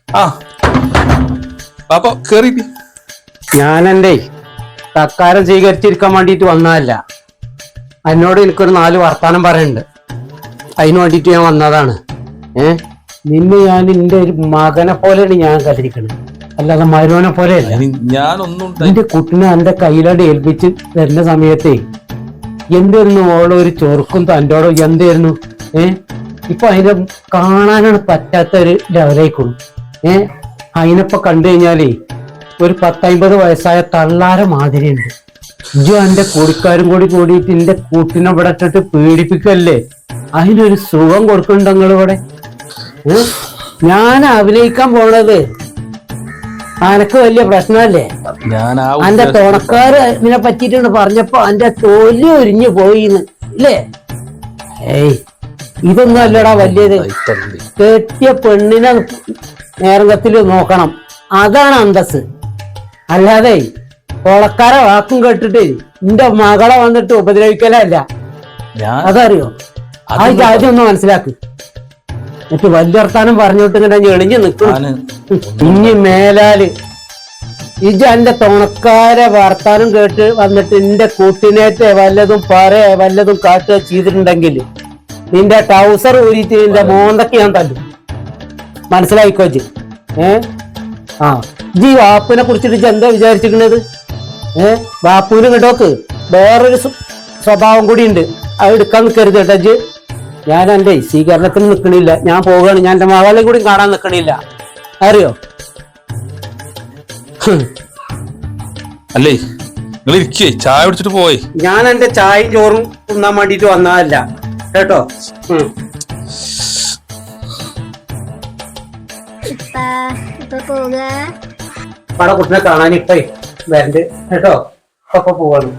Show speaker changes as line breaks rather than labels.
ആ പാപ്പ കേറി.
ഞാനെന്റെ തക്കാരം സ്വീകരിച്ചിരിക്കാൻ വേണ്ടിട്ട് വന്നതല്ല. എന്നോട് എനിക്കൊരു 4 വർത്താനം പറയുന്നുണ്ട്. അതിന് വേണ്ടിട്ട് ഞാൻ വന്നതാണ്. നിന്നെ ഞാൻ എന്റെ ഒരു മകനെ പോലെയാണ് ഞാൻ കരുതിക്കണത്, അല്ലാതെ മരുവനെ പോലെയല്ല.
ഞാനൊന്നും
എന്റെ കുട്ടിനെ എന്റെ കയ്യിലോട് ഏൽപ്പിച്ച് തരുന്ന സമയത്തെ എന്തായിരുന്നു ഓളോ ഒരു ചൊറുക്കും തൻ്റെോടോ എന്തായിരുന്നു. ഇപ്പൊ അതിനെ കാണാനാണ് പറ്റാത്ത ഒരു ലെവലായിക്കോളും. അതിനിപ്പോ കണ്ടു കഴിഞ്ഞാലേ ഒരു 10-50 വയസ്സായ തള്ളാര മാതിരിയുണ്ട്. ഇജോ എന്റെ കൂടിക്കാരും കൂടി കൂടിയിട്ട് എന്റെ കൂട്ടിനെ ഇവിടെ ഇട്ടിട്ട് പീഡിപ്പിക്കല്ലേ. അതിനൊരു സുഖം കൊടുക്കുന്നുണ്ട് നിങ്ങൾ ഇവിടെ. ഞാൻ അഭിനയിക്കാൻ പോണത് അനക്ക് വലിയ പ്രശ്നമല്ലേ? എന്റെ തുണക്കാര് ഇതിനെ പറ്റിയിട്ടാണ് പറഞ്ഞപ്പോ എന്റെ തൊലി ഒരിഞ്ഞു പോയിന്ന് ഇല്ലേ? ഇതൊന്നും അല്ലടാ വലിയത്. കെട്ടിയ പെണ്ണിനെ നേരത്തില് നോക്കണം, അതാണ് അന്തസ്. അല്ലാതെ തുണക്കാരെ വാക്കും കേട്ടിട്ട് എന്റെ മകളെ വന്നിട്ട് ഉപദ്രവിക്കലല്ല. അതറിയോ? ആ ജാതി ഒന്ന് മനസ്സിലാക്ക്. എന്നിട്ട് വലിയ വർത്താനം പറഞ്ഞോട്ട് ഇങ്ങനെ എളിഞ്ഞു നിൽക്കും. ഇനി മേലാല് ഇജ എന്റെ തുണക്കാരെ വർത്താനം കേട്ട് വന്നിട്ട് എന്റെ കൂട്ടിനേറ്റ് വല്ലതും വല്ലതും കാട്ടുക ചെയ്തിട്ടുണ്ടെങ്കിൽ നിന്റെ ട്രൗസർ ഊരിയിട്ട് നിന്റെ മോന്തക്ക് ഞാൻ തല്ലും. മനസ്സിലായിക്കോ ജി? ജി വാപ്പിനെ കുറിച്ചിട്ട് എന്താ വിചാരിച്ചിരിക്കുന്നത്? വാപ്പൂന് കേട്ടോക്ക് വേറൊരു സ്വഭാവം കൂടി ഉണ്ട്, അത് എടുക്കാൻ നിൽക്കരുത് കേട്ടോ ജി. ഞാൻ എന്റെ സ്വീകരണത്തിന് നിൽക്കണില്ല, ഞാൻ പോവുകയാണ്. ഞാൻ എന്റെ മകളെ കൂടി കാണാൻ നിൽക്കണില്ല, അറിയോ?
അല്ലേ നിങ്ങൾ ഇരിക്കേ, ചായ കുടിച്ചിട്ട് പോയി.
ഞാൻ എന്റെ ചായയും ചോറും തിന്നാൻ വേണ്ടിട്ട് വന്നതല്ല കേട്ടോ. പട കുട്ടിനെ കാണാൻ ഇപ്പൊ വരണ്ട് കേട്ടോ. അപ്പൊ പോവാണ്.